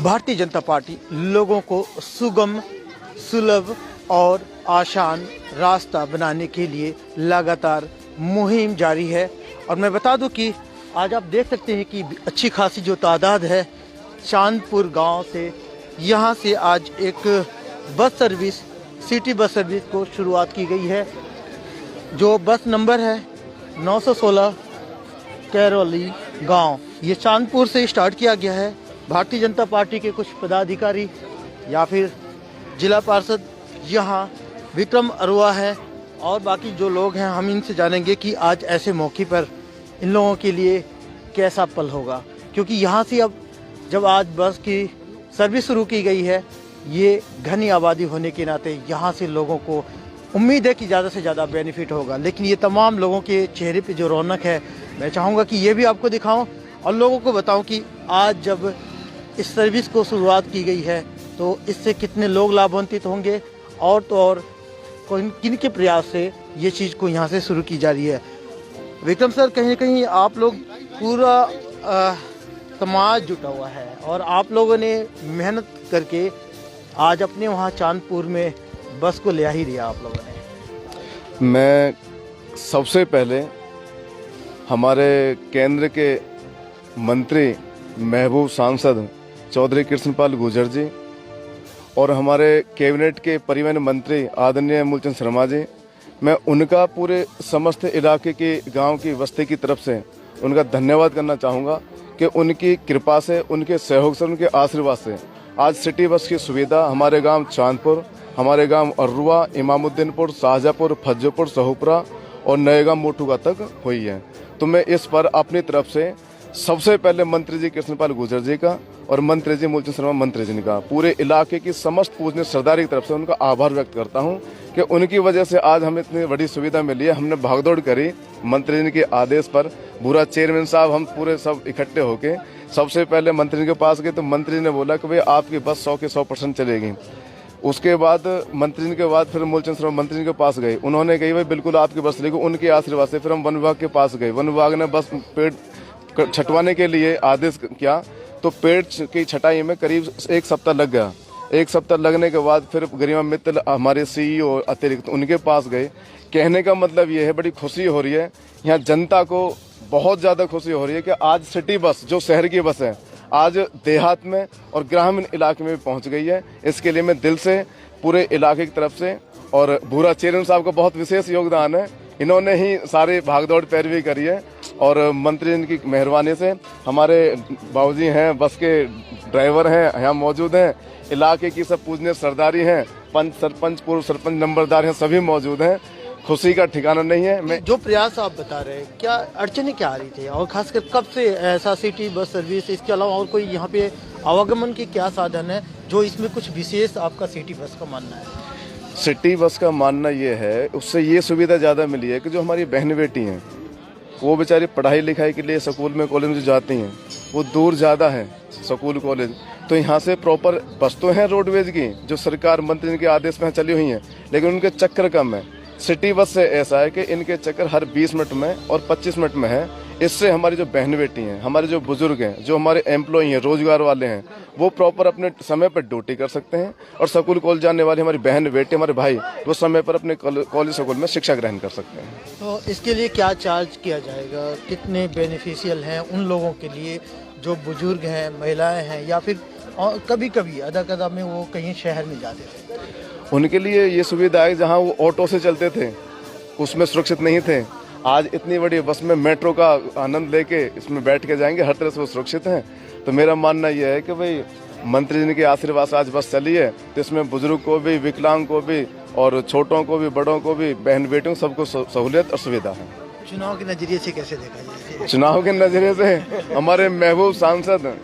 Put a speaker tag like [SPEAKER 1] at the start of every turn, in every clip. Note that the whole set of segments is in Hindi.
[SPEAKER 1] भारतीय जनता पार्टी लोगों को सुगम, सुलभ और आसान रास्ता बनाने के लिए लगातार मुहिम जारी है। और मैं बता दूं कि आज आप देख सकते हैं कि अच्छी खासी जो तादाद है चांदपुर गांव से, यहां से आज एक bus service, city bus service को शुरुआत की गई है। जो बस नंबर है 916 कैरोली गांव, ये चांदपुर से स्टार्ट किया गया है। भारतीय जनता पार्टी के कुछ पदाधिकारी या फिर जिला पार्षद यहाँ विक्रम अरोड़ा है और बाकी जो लोग हैं, हम इनसे जानेंगे कि आज ऐसे मौके पर इन लोगों के लिए कैसा पल होगा। क्योंकि यहाँ से अब जब आज बस की सर्विस शुरू की गई है, ये घनी आबादी होने के नाते यहाँ से लोगों को उम्मीद है कि ज़्यादा से ज़्यादा बेनिफिट होगा। लेकिन ये तमाम लोगों के चेहरे पे जो रौनक है, मैं चाहूँगा कि ये भी आपको दिखाऊं और लोगों को बताऊं कि आज जब इस सर्विस को शुरुआत की गई है तो इससे कितने लोग लाभान्वित होंगे और तो और किन के प्रयास से ये चीज़ को यहाँ से शुरू की जा रही है। विक्रम सर, कहीं ना कहीं आप लोग पूरा समाज जुटा हुआ है और आप लोगों ने मेहनत करके आज अपने वहाँ चांदपुर में बस को ले ही दिया आप लोगों ने।
[SPEAKER 2] मैं सबसे पहले हमारे केंद्र के मंत्री महबूब सांसद चौधरी कृष्णपाल गुर्जर जी और हमारे कैबिनेट के परिवहन मंत्री आदरणीय मूलचंद शर्मा जी, मैं उनका पूरे समस्त इलाके के गांव की बस्ती की तरफ से उनका धन्यवाद करना चाहूँगा कि उनकी कृपा से, उनके सहयोग से, उनके आशीर्वाद से आज सिटी बस की सुविधा हमारे गांव चांदपुर, हमारे गांव अर्रुआ, इमामुद्दीनपुर, शाहजहाँपुर, फज्जोपुर, सहुपुरा और नएगांव मोटुगा तक हुई है। तो मैं इस पर अपनी तरफ से सबसे पहले मंत्री जी कृष्णपाल गुर्जर जी का और मंत्री जी मूलचंद शर्मा मंत्री जी का, पूरे इलाके की समस्त पूजनीय सरदारी की तरफ से उनका आभार व्यक्त करता हूं कि उनकी वजह से आज हमें इतनी बड़ी सुविधा मिली है। हमने भागदौड़ करी, मंत्री जी के आदेश पर भूरा चेयरमैन साहब, हम पूरे सब इकट्ठे होके सबसे पहले मंत्री जी के पास गए तो मंत्री ने बोला कि भाई आपकी बस 100 के 100% चलेगी। उसके बाद मंत्री के बाद फिर मूलचंद शर्मा मंत्री के पास गए, उन्होंने कही भाई बिल्कुल आपकी बस चलेगी। उनके आशीर्वाद से फिर हम वन विभाग के पास गए, वन विभाग ने बस पेड़ छटवाने के लिए आदेश किया तो पेड़ की छटाई में करीब 1 सप्ताह लग गया। 1 सप्ताह लगने के बाद फिर गरिमा मित्तल हमारे सीईओ अतिरिक्त उनके पास गए। कहने का मतलब ये है, बड़ी खुशी हो रही है, यहाँ जनता को बहुत ज़्यादा खुशी हो रही है कि आज सिटी बस जो शहर की बस है आज देहात में और ग्रामीण इलाके में भी पहुँच गई है। इसके लिए मैं दिल से पूरे इलाके की तरफ से, और भूरा चेयरमैन साहब का बहुत विशेष योगदान है, इन्होंने ही सारे भागदौड़ पैरवी करी है और मंत्री की मेहरबानी से हमारे बाबूजी हैं, बस के ड्राइवर हैं, यहाँ मौजूद हैं, इलाके की सब पूजनीय सरदारी हैं, पंच, सरपंच, पूर्व सरपंच, नंबरदार हैं, सभी मौजूद हैं। खुशी का ठिकाना नहीं है। मैं
[SPEAKER 1] जो प्रयास आप बता रहे हैं, क्या अड़चने क्या आ रही थी और खासकर कब से ऐसा सिटी बस सर्विस, इसके अलावा और कोई यहाँ पे आवागमन के क्या साधन है जो इसमें कुछ विशेष आपका सिटी बस का मानना है?
[SPEAKER 2] सिटी बस का मानना ये है, उससे ये सुविधा ज़्यादा मिली है कि जो हमारी बहन बेटी हैं वो बेचारी पढ़ाई लिखाई के लिए स्कूल में, कॉलेज में जो जाती हैं वो दूर ज़्यादा है स्कूल कॉलेज, तो यहाँ से प्रॉपर बस तो है रोडवेज की जो सरकार मंत्री के आदेश में चली हुई हैं, लेकिन उनके चक्कर कम है। सिटी बस से ऐसा है कि इनके चक्कर हर 20 मिनट में और 25 मिनट में है। इससे हमारी जो बहन बेटी हैं, हमारे जो बुजुर्ग हैं, जो हमारे एम्प्लॉई हैं, रोजगार वाले हैं, वो प्रॉपर अपने समय पर ड्यूटी कर सकते हैं और स्कूल कॉलेज जाने वाली हमारी बहन बेटे, हमारे भाई, वो समय पर अपने कॉलेज स्कूल में शिक्षा ग्रहण कर सकते हैं।
[SPEAKER 1] तो इसके लिए क्या चार्ज किया जाएगा, कितने बेनिफिशियल हैं उन लोगों के लिए जो बुजुर्ग हैं, महिलाएं हैं या फिर कभी कभी अदा कदा में वो कहीं शहर में जाते थे,
[SPEAKER 2] उनके लिए ये सुविधा है। जहाँ वो ऑटो से चलते थे उसमें सुरक्षित नहीं थे, आज इतनी बड़ी बस में मेट्रो का आनंद लेके इसमें बैठ के जाएंगे, हर तरह से वो सुरक्षित हैं। तो मेरा मानना यह है कि भाई मंत्री जी के आशीर्वाद से आज बस चली है तो इसमें बुजुर्ग को भी, विकलांग को भी और छोटों को भी, बड़ों को भी, बहन बेटियों सबको सहूलियत और सुविधा है।
[SPEAKER 1] चुनाव के नजरिए से कैसे देखा जाए?
[SPEAKER 2] चुनाव के नजरिए से हमारे महबूब सांसद,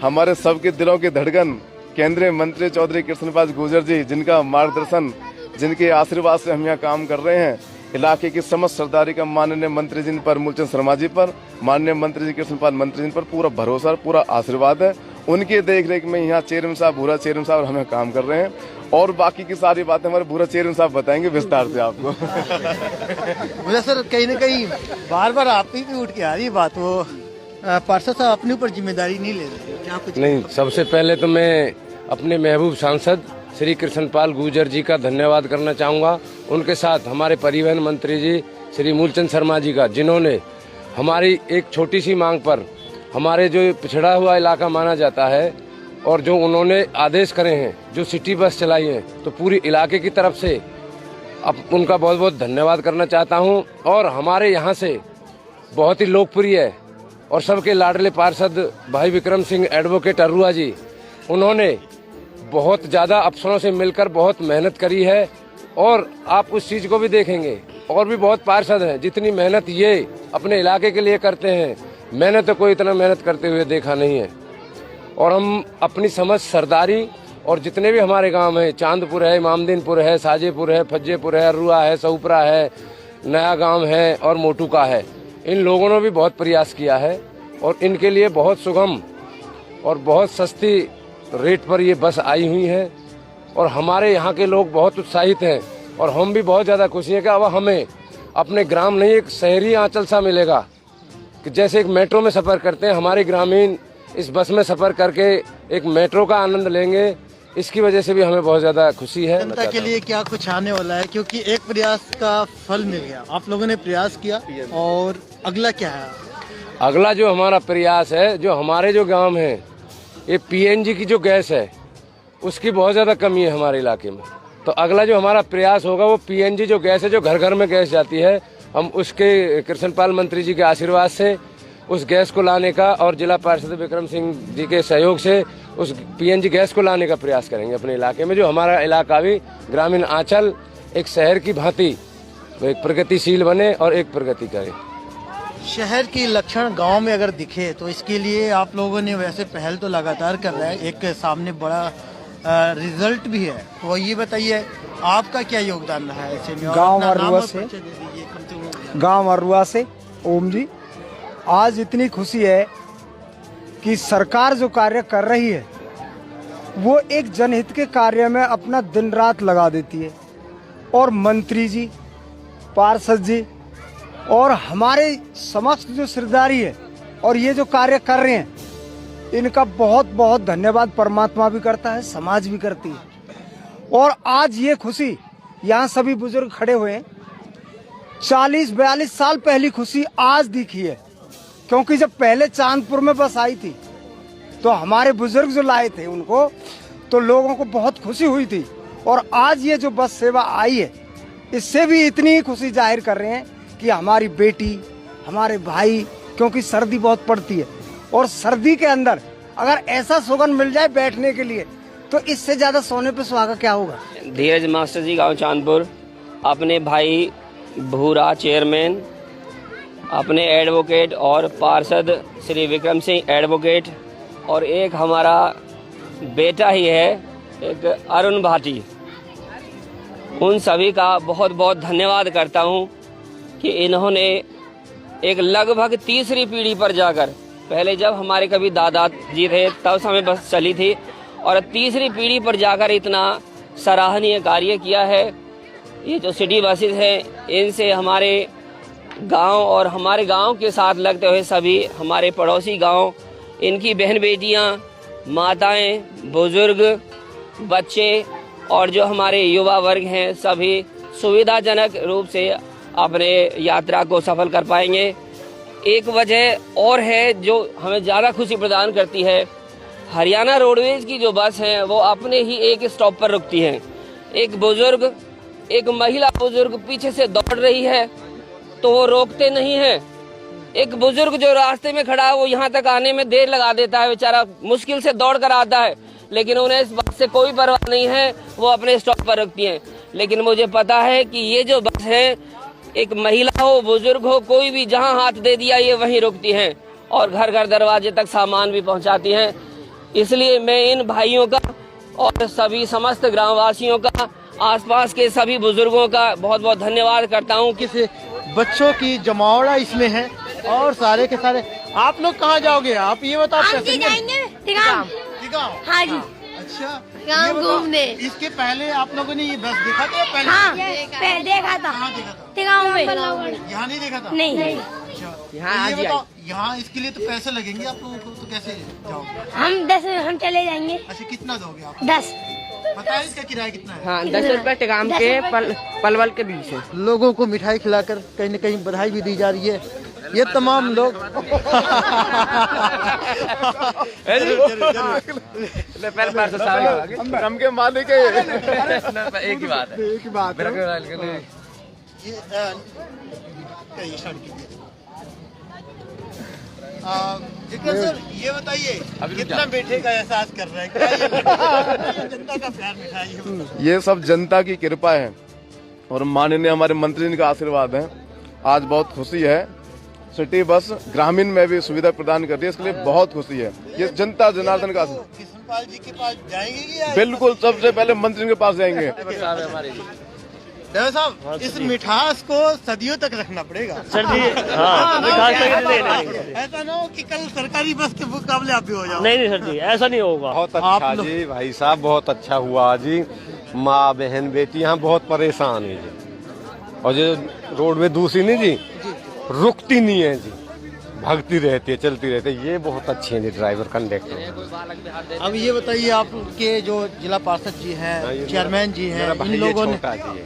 [SPEAKER 2] हमारे सबके दिलों की धड़कन, केंद्रीय मंत्री चौधरी कृष्णपाल गुर्जर जी, जिनका मार्गदर्शन, जिनके आशीर्वाद से हम यहाँ काम कर रहे हैं, इलाके की समस्त सरदारी का माननीय मंत्री जी पर, मूलचंद शर्मा जी पर, माननीय मंत्री जी कृष्णपाल मंत्री जी पर पूरा भरोसा, पूरा आशीर्वाद है। उनके देख रेख में यहाँ चेयरमैन साहब, भूरा चेयरमैन साहब हमें काम कर रहे हैं और बाकी की सारी बातें हमारे भूरा चेयरमैन साहब बताएंगे विस्तार से आपको।
[SPEAKER 1] मुझे सर कहीं ना कहीं बार बार आप ही भी उठ के आ रही बात, वो पार्षद साहब अपने ऊपर जिम्मेदारी नहीं ले रहे, क्या कुछ?
[SPEAKER 3] नहीं, सबसे पहले तो मैं अपने महबूब सांसद श्री कृष्णपाल गुर्जर जी का धन्यवाद करना चाहूँगा। उनके साथ हमारे परिवहन मंत्री जी श्री मूलचंद शर्मा जी का, जिन्होंने हमारी एक छोटी सी मांग पर, हमारे जो पिछड़ा हुआ इलाका माना जाता है, और जो उन्होंने आदेश करे हैं, जो सिटी बस चलाई है, तो पूरी इलाके की तरफ से अब उनका बहुत बहुत धन्यवाद करना चाहता हूं। और हमारे यहां से बहुत ही लोकप्रिय और सबके लाडले पार्षद भाई विक्रम सिंह एडवोकेट अरुआ जी, उन्होंने बहुत ज़्यादा अफसरों से मिलकर बहुत मेहनत करी है। और आप उस चीज़ को भी देखेंगे, और भी बहुत पार्षद हैं, जितनी मेहनत ये अपने इलाके के लिए करते हैं, मैंने तो कोई इतना मेहनत करते हुए देखा नहीं है। और हम अपनी समझ सरदारी और जितने भी हमारे गांव हैं, चांदपुर है, इमामदीनपुर है, साजेपुर है, फज्जेपुर है, अरुआ है, सऊपरा है, नया गांव है और मोटुका है, इन लोगों ने भी बहुत प्रयास किया है। और इनके लिए बहुत सुगम और बहुत सस्ती रेट पर ये बस आई हुई है। और हमारे यहाँ के लोग बहुत उत्साहित हैं, और हम भी बहुत ज़्यादा खुशी हैं कि अब हमें अपने ग्राम नहीं, एक शहरी आंचल सा मिलेगा कि जैसे एक मेट्रो में सफ़र करते हैं, हमारे ग्रामीण इस बस में सफ़र करके एक मेट्रो का आनंद लेंगे। इसकी वजह से भी हमें बहुत ज़्यादा खुशी है।
[SPEAKER 1] जनता के लिए क्या कुछ आने वाला है, क्योंकि एक प्रयास का फल मिल गया, आप लोगों ने प्रयास किया, और अगला क्या है?
[SPEAKER 3] अगला जो हमारा प्रयास है, जो हमारे जो गांव हैं, ये पीएनजी की जो गैस है, उसकी बहुत ज़्यादा कमी है हमारे इलाके में। तो अगला जो हमारा प्रयास होगा, वो पीएनजी जो गैस है, जो घर घर में गैस जाती है, हम उसके कृष्णपाल मंत्री जी के आशीर्वाद से उस गैस को लाने का, और जिला पार्षद विक्रम सिंह जी के सहयोग से उस पीएनजी गैस को लाने का प्रयास करेंगे अपने इलाके में। जो हमारा इलाका भी ग्रामीण आंचल एक शहर की भांति एक प्रगतिशील बने और एक प्रगति करे।
[SPEAKER 1] शहर की लक्षण गांव में अगर दिखे, तो इसके लिए आप लोगों ने वैसे पहल तो लगातार कर रहा है, एक सामने बड़ा रिजल्ट भी है। तो ये बताइए आपका क्या योगदान रहा है ऐसे में?
[SPEAKER 4] गांव अरुआ से ओम जी, आज इतनी खुशी है कि सरकार जो कार्य कर रही है, वो एक जनहित के कार्य में अपना दिन रात लगा देती है। और मंत्री जी, पार्षद जी और हमारे समस्त जो सरदारी है, और ये जो कार्य कर रहे हैं, इनका बहुत बहुत धन्यवाद परमात्मा भी करता है, समाज भी करती है। और आज ये खुशी, यहाँ सभी बुजुर्ग खड़े हुए हैं, 40-42 साल पहली खुशी आज दिखी है। क्योंकि जब पहले चांदपुर में बस आई थी, तो हमारे बुजुर्ग जो लाए थे उनको, तो लोगों को बहुत खुशी हुई थी। और आज ये जो बस सेवा आई है, इससे भी इतनी ही खुशी जाहिर कर रहे हैं कि हमारी बेटी, हमारे भाई, क्योंकि सर्दी बहुत पड़ती है, और सर्दी के अंदर अगर ऐसा सुगंध मिल जाए बैठने के लिए, तो इससे ज्यादा सोने पे सुहागा क्या होगा।
[SPEAKER 5] धीरज मास्टर जी, गांव चांदपुर, अपने भाई भूरा चेयरमैन, अपने एडवोकेट और पार्षद श्री विक्रम सिंह एडवोकेट, और एक हमारा बेटा ही है, एक अरुण भाटी, उन सभी का बहुत बहुत धन्यवाद करता हूं कि इन्होंने एक लगभग तीसरी पीढ़ी पर जाकर, पहले जब हमारे कभी दादा जी थे तब समय बस चली थी, और तीसरी पीढ़ी पर जाकर इतना सराहनीय कार्य किया है। ये जो सिटी बसेस हैं, इनसे हमारे गांव और हमारे गांव के साथ लगते हुए सभी हमारे पड़ोसी गांव, इनकी बहन बेटियां, माताएं, बुजुर्ग, बच्चे और जो हमारे युवा वर्ग हैं, सभी सुविधाजनक रूप से अपने यात्रा को सफल कर पाएंगे। एक वजह और है जो हमें ज़्यादा खुशी प्रदान करती है, हरियाणा रोडवेज की जो बस हैं, वो अपने ही एक स्टॉप पर रुकती हैं। एक बुजुर्ग, एक महिला बुजुर्ग पीछे से दौड़ रही है, तो वो रोकते नहीं हैं। एक बुजुर्ग जो रास्ते में खड़ा है, वो यहाँ तक आने में देर लगा देता है, बेचारा मुश्किल से दौड़ कर आता है, लेकिन उन्हें इस बात से कोई परवाह नहीं है, वो अपने स्टॉप पर रुकती हैं। लेकिन मुझे पता है कि ये जो बस है, एक महिला हो, बुजुर्ग हो, कोई भी जहाँ हाथ दे दिया ये वहीं रुकती हैं, और घर घर दरवाजे तक सामान भी पहुँचाती हैं। इसलिए मैं इन भाइयों का और सभी समस्त ग्रामवासियों का, आसपास के सभी बुजुर्गों का बहुत बहुत धन्यवाद करता हूँ।
[SPEAKER 1] किसी बच्चों की जमावड़ा इसमें है, और सारे के सारे। आप लोग कहाँ जाओगे, आप ये बताओ।
[SPEAKER 6] हाँ जी।
[SPEAKER 1] अच्छा,
[SPEAKER 6] गाँव घूमने।
[SPEAKER 1] इसके पहले आप लोगों ने ये बस देखा था? पहले
[SPEAKER 6] हाँ, पहले देखा था।
[SPEAKER 1] कहाँ देखा था?
[SPEAKER 6] गाँव में।
[SPEAKER 1] यहाँ नहीं देखा था?
[SPEAKER 6] नहीं।
[SPEAKER 1] अच्छा, यहाँ यहाँ इसके लिए तो पैसे लगेंगे आप लोगों को, तो कैसे जाओगे?
[SPEAKER 6] हम चले जाएंगे।
[SPEAKER 1] अच्छा, कितना दोगे आप?
[SPEAKER 6] 10।
[SPEAKER 1] बताइए इसका किराया कितना है?
[SPEAKER 5] हाँ, 10 रुपये टिकाम के पलवल के बीच है।
[SPEAKER 1] लोगों को मिठाई खिलाकर कहीं न कहीं बधाई भी दी जा रही है। ये तमाम लोग
[SPEAKER 2] हम के मालिक है।
[SPEAKER 3] एक ही बात है,
[SPEAKER 4] एक ही बात है।
[SPEAKER 1] सर ये बताइए कितना मीठे का एहसास कर रहे हैं? क्या ये जनता का प्यार मिठाई है?
[SPEAKER 2] ये सब जनता की कृपा है और माननीय हमारे मंत्री जी का आशीर्वाद है। आज बहुत खुशी है। सिटी बस ग्रामीण में भी सुविधा प्रदान कर रही है, इसके लिए बहुत खुशी है। ये जनता जनार्दन का
[SPEAKER 1] कृष्णपाल जी के पास जाएंगे कि
[SPEAKER 2] बिल्कुल सबसे पहले मंत्री के पास जाएंगे।
[SPEAKER 1] ड्राइवर साहब, इस मिठास को सदियों तक रखना पड़ेगा
[SPEAKER 7] सर जी। हाँ,
[SPEAKER 1] ऐसा ना हो कि कल सरकारी बस के मुकाबले आप भी हो जाओ।
[SPEAKER 7] नहीं सर जी, ऐसा नहीं होगा।
[SPEAKER 8] बहुत अच्छा जी भाई साहब, बहुत अच्छा हुआ जी। माँ बहन बेटी यहाँ बहुत परेशान है जी, और जो रोड में दूसरी नहीं जी रुकती नहीं है जी, भागती रहती है, चलती रहती है। ये बहुत अच्छे हैं जी ड्राइवर कंडक्टर।
[SPEAKER 1] अब ये बताइए, आपके जो जिला पार्षद जी हैं, चेयरमैन जी हैं, इन लोगों ने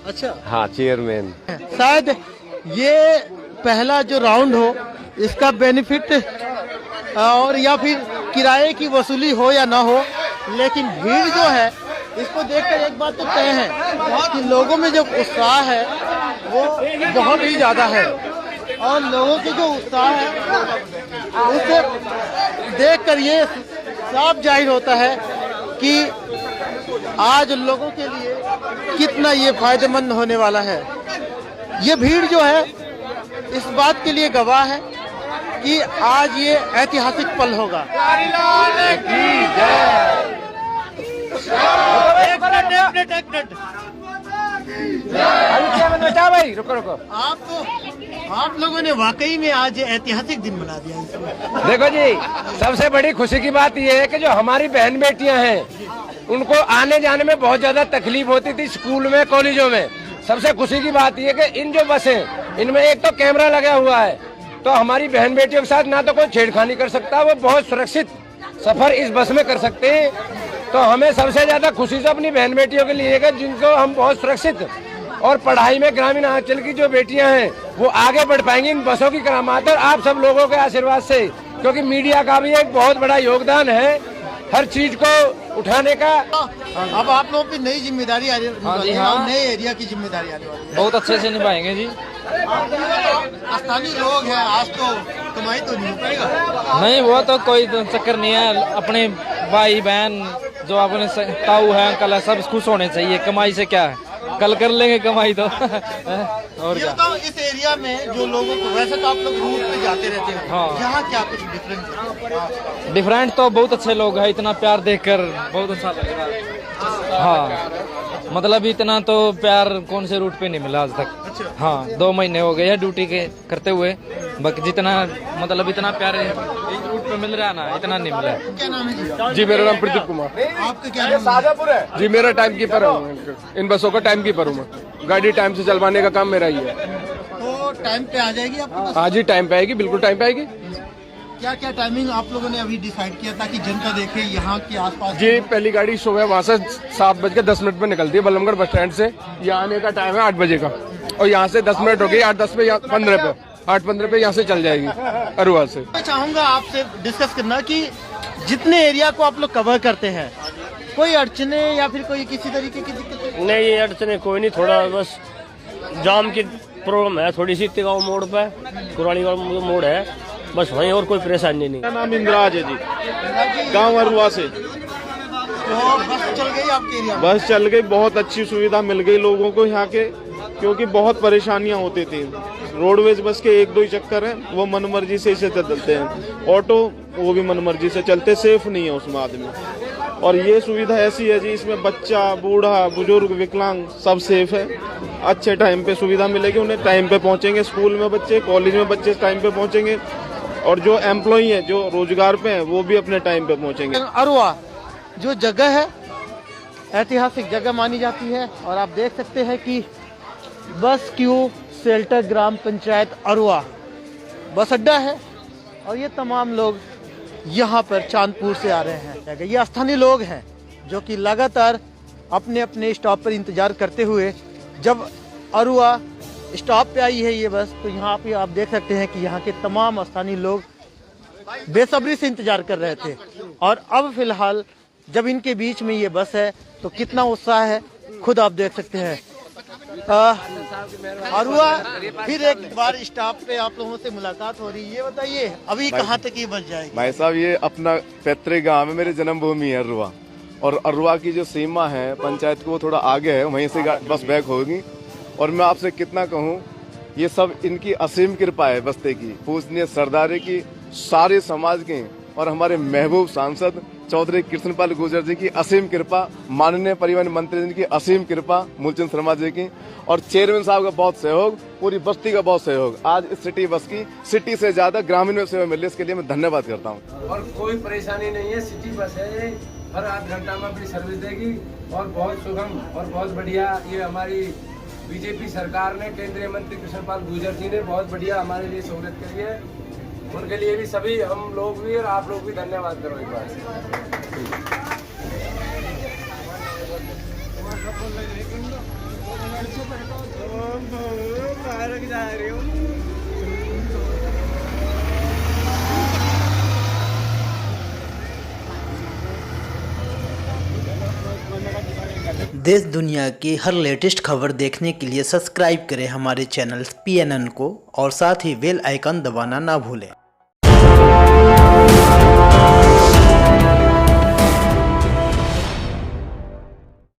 [SPEAKER 1] अच्छा
[SPEAKER 8] हाँ चेयरमैन,
[SPEAKER 1] शायद ये पहला जो राउंड हो इसका बेनिफिट और या फिर किराए की वसूली हो या ना हो, लेकिन भीड़ जो है इसको देखकर एक बात तो तय है कि लोगों में जो उत्साह है वो बहुत ही ज्यादा है, और लोगों की जो उत्साह है उसे देखकर ये साफ जाहिर होता है कि आज लोगों के लिए कितना ये फायदेमंद होने वाला है। ये भीड़ जो है इस बात के लिए गवाह है कि आज ये ऐतिहासिक पल होगा। एक मिनट
[SPEAKER 3] भाई रुको।
[SPEAKER 1] आप लोगों ने वाकई में आज ऐतिहासिक दिन बना दिया इसमें।
[SPEAKER 3] देखो जी, सबसे बड़ी खुशी की बात यह है कि जो हमारी बहन बेटियां हैं उनको आने जाने में बहुत ज्यादा तकलीफ होती थी स्कूल में, कॉलेजों में। सबसे खुशी की बात यह है कि इन जो बसें, इनमें एक तो कैमरा लगा हुआ है, तो हमारी बहन बेटियों के साथ ना तो कोई छेड़खानी कर सकता, वो बहुत सुरक्षित सफर इस बस में कर सकते हैं। तो हमें सबसे ज्यादा खुशी तो अपनी बहन बेटियों के लिए है जिनको हम बहुत सुरक्षित, और पढ़ाई में ग्रामीण अंचल की जो बेटियां हैं वो आगे बढ़ पाएंगी इन बसों की करामात और आप सब लोगों के आशीर्वाद से, क्योंकि मीडिया का भी एक बहुत बड़ा योगदान है हर चीज को उठाने का।
[SPEAKER 1] अब आप लोगों की नई जिम्मेदारी आ रही है, नए एरिया की जिम्मेदारी आने वाली है।
[SPEAKER 9] बहुत अच्छे से निभाएंगे जी।
[SPEAKER 1] स्थानीय लोग हैं, आज तो कमाई तो नहीं हो पाएगा।
[SPEAKER 9] नहीं, वो तो कोई चक्कर नहीं है। अपने भाई बहन जो अपने ताऊ है, अंकल है, सब खुश होने चाहिए। कमाई से क्या है, कल कर लेंगे कमाई तो। और
[SPEAKER 1] ये बताओ, इस एरिया में जो लोगों को, वैसे तो आप लोग रूट पे जाते रहते हैं,
[SPEAKER 9] हाँ।
[SPEAKER 1] यहाँ क्या कुछ डिफरेंस है?
[SPEAKER 9] डिफरेंट तो बहुत अच्छे लोग हैं, इतना प्यार देखकर बहुत अच्छा लग रहा है। हाँ, मतलब इतना तो प्यार कौन से रूट पे नहीं मिला आज तक। हाँ, 2 महीने हो गए हैं ड्यूटी के करते हुए, बाकी जितना मतलब इतना प्यार इस रूट पे मिल रहा है ना, इतना नहीं मिला।
[SPEAKER 1] क्या नाम है जी?
[SPEAKER 2] जी मेरा नाम प्रदीप कुमार।
[SPEAKER 1] आपका क्या नाम है?
[SPEAKER 2] जी मेरा टाइम कीपर हूँ, इन बसों का टाइम कीपर हूँ मैं। गाड़ी टाइम से चलवाने का काम मेरा ही है।
[SPEAKER 1] तो टाइम पे आ जाएगी आपको बस?
[SPEAKER 2] आज ही टाइम पे आएगी, बिल्कुल टाइम पे आएगी।
[SPEAKER 1] क्या क्या टाइमिंग आप लोगों ने अभी डिसाइड किया ताकि जनता देखे यहाँ के आसपास?
[SPEAKER 2] जी पहली गाड़ी सुबह वहाँ से 7:10 पे निकलती है बल्लभगढ़ बस स्टैंड से। यहाँ आने का टाइम है 8 बजे का, और यहाँ से 10 मिनट हो गई, 8:10 पे 8:15 पे यहाँ से चल जाएगी अरुआ से।
[SPEAKER 1] मैं चाहूँगा आपसे डिस्कस करना कि जितने एरिया को आप लोग कवर करते हैं, कोई अड़चने या फिर कोई किसी तरीके की दिक्कत?
[SPEAKER 7] नहीं, ये अड़चने कोई नहीं, थोड़ा बस जाम की प्रॉब्लम है थोड़ी सी। तिगांव मोड़ पे कुराली मोड़ है, बस वहीं, और कोई परेशानी नहीं।
[SPEAKER 8] मेरा नाम इंद्राज है जी, गाँव अरुआ से।
[SPEAKER 1] तो बस चल गई आपके एरिया में?
[SPEAKER 8] बस चल गई, बहुत अच्छी सुविधा मिल गई लोगों को यहाँ के, क्योंकि बहुत परेशानियाँ होती थी। रोडवेज बस के 1-2 ही चक्कर हैं, वो मनमर्जी से इसे चलते हैं। ऑटो वो भी मनमर्जी से चलते, सेफ नहीं है उसमें आदमी। और ये सुविधा ऐसी है जी, इसमें बच्चा, बूढ़ा, बुजुर्ग, विकलांग सब सेफ है। अच्छे टाइम पे सुविधा मिलेगी, उन्हें टाइम पे पहुंचेंगे। स्कूल में बच्चे, कॉलेज में बच्चे टाइम पे पहुंचेंगे, और जो एम्प्लॉई है, जो रोजगार पे हैं, वो भी अपने टाइम पे पहुंचेंगे।
[SPEAKER 1] अरुआ जो जगह है ऐतिहासिक जगह मानी जाती है, और आप देख सकते हैं कि बस क्यू शेल्टर ग्राम पंचायत अरुआ बस अड्डा है, और ये तमाम लोग यहाँ पर चांदपुर से आ रहे हैं। ये स्थानीय लोग हैं जो कि लगातार अपने अपने स्टॉप पर इंतजार करते हुए, जब अरुआ स्टॉप पे आई है ये बस, तो यहाँ पे आप देख सकते हैं कि यहाँ के तमाम स्थानीय लोग बेसब्री से इंतजार कर रहे थे। और अब फिलहाल जब इनके बीच में ये बस है तो कितना उत्साह है खुद आप देख सकते हैं। अरुआ फिर एक बार स्टॉप पे आप लोगों से मुलाकात हो रही है, ये बताइए अभी कहाँ तक ये बस जाएगी?
[SPEAKER 2] भाई साहब, ये अपना पैतृक गांव है, मेरी जन्मभूमि है अरुआ, और अरुआ की जो सीमा है पंचायत को वो थोड़ा आगे है, वहीं से बस बैक होगी। और मैं आपसे कितना कहूँ, ये सब इनकी असीम कृपा है बस्ती की, पूजनीय सरदारी की, सारे समाज की, और हमारे महबूब सांसद चौधरी कृष्णपाल गुर्जर जी की असीम कृपा, माननीय परिवहन मंत्री जी की असीम कृपा, मूलचंद शर्मा जी की, और चेयरमैन साहब का बहुत सहयोग, पूरी बस्ती का बहुत सहयोग। आज इस सिटी बस की सिटी से ज्यादा ग्रामीण में सेवा मिली, इसके लिए मैं धन्यवाद करता हूँ।
[SPEAKER 3] और कोई परेशानी नहीं है, सिटी बस है, ये हर आध घंटा में अपनी सर्विस देगी और बहुत सुगम और बहुत बढ़िया। ये हमारी बीजेपी सरकार ने, केंद्रीय मंत्री कृष्णपाल गुर्जर जी ने बहुत बढ़िया हमारे लिए सहूलियत करी है। उनके लिए भी सभी हम लोग भी और आप लोग भी धन्यवाद करो एक बार।
[SPEAKER 1] देश दुनिया की हर लेटेस्ट खबर देखने के लिए सब्सक्राइब करें हमारे चैनल PNN को, और साथ ही बेल आइकन दबाना ना भूलें।